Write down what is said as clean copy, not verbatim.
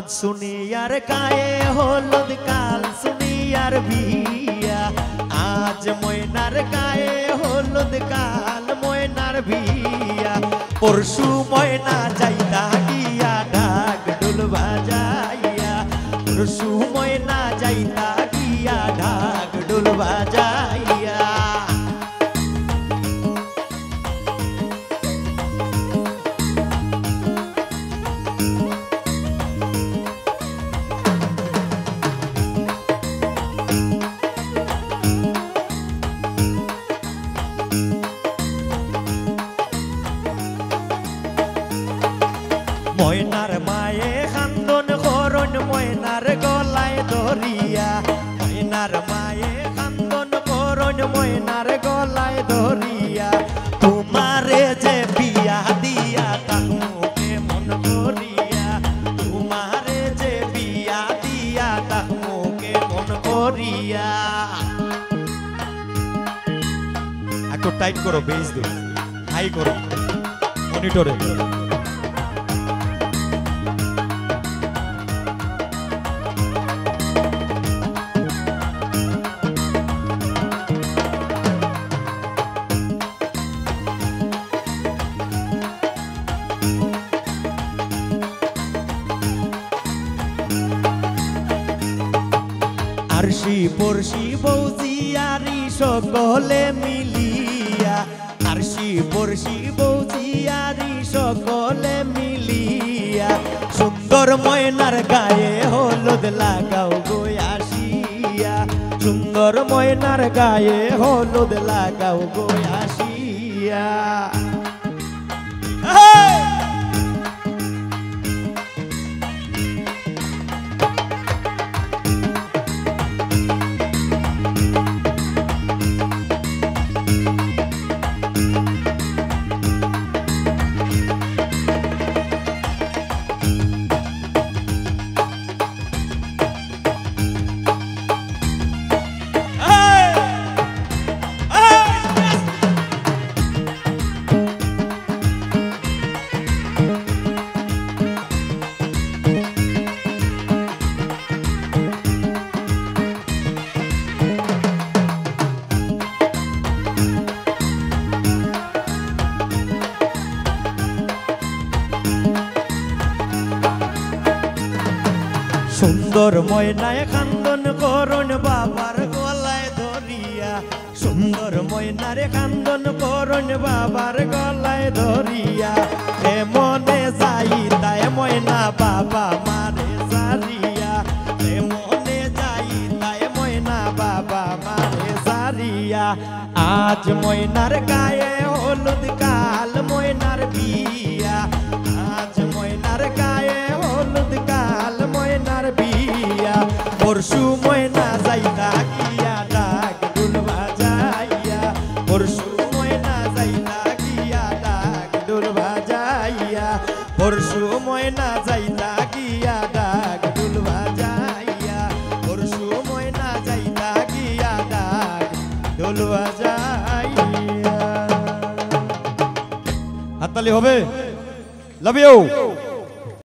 আজ শুনি আর গায়ে হলুদ কাল শুনি আর বিয়া আজ ময়নার গায়ে হলুদ কাল ময়নার বিয়া পরশু ময়না যাইতা গিয়া ঢাক ঢোল বাজাইয়া পরশু ময়না যাইতা গিয়া ঢাক ঢোল বাজাইয়া ময়নার মায়ে খান্দন করন ময়নার গলায় ধরিয়া ময়নার মায়ে খান্দন করন ময়নার গলায় ধরিয়া তোমারে যে বিয়া দিয়া তাহমুকে মন করিয়া তোমারে যে বিয়া দিয়া তাহমুকে মন করিয়া একটু টাইট করো বেস দিও হাই করো মনিটরে আরশি পরশি বৌজিয়ারি সকলে মিলিয়া আরশি পরশি বৌজিয়ারি সকলে মিলিয়া সুন্দর ময়নার গায়ে হলুদ লাগাও গো আসিয়া সুন্দর ময়নার গায়ে হলুদ লাগাও গো আসিয়া সুন্দর ময়নায় খান্দন করুন বাবার গলায় ধরিয়া সুন্দর ময়নারে খান্দন করুন বাবার গলায় ধরিয়া এ মনে যাই তাই ময়না বাবা মারে সারিয়া এ মনে যাই তাই ময়না বাবা মারে সারিয়া আজ ময়নার গায়ে হলুদ কাল ময়নার বিয়া আজ ময়নার গায়ে হলুদ কাল ময়নার বিয়া পরশু ময়না যাইতা গিয়া ডাক ঢোল বাজাইয়া পরশু ময়না যাইতা গিয়া ডাক ঢোল বাজাইয়া পরশু ময়না যাইতা গিয়া ডাক ঢোল বাজাইয়া পরশু ময়না যাইতা গিয়া ডাক ঢোল বাজাইয়া হাততালি হবে লাভ ইউ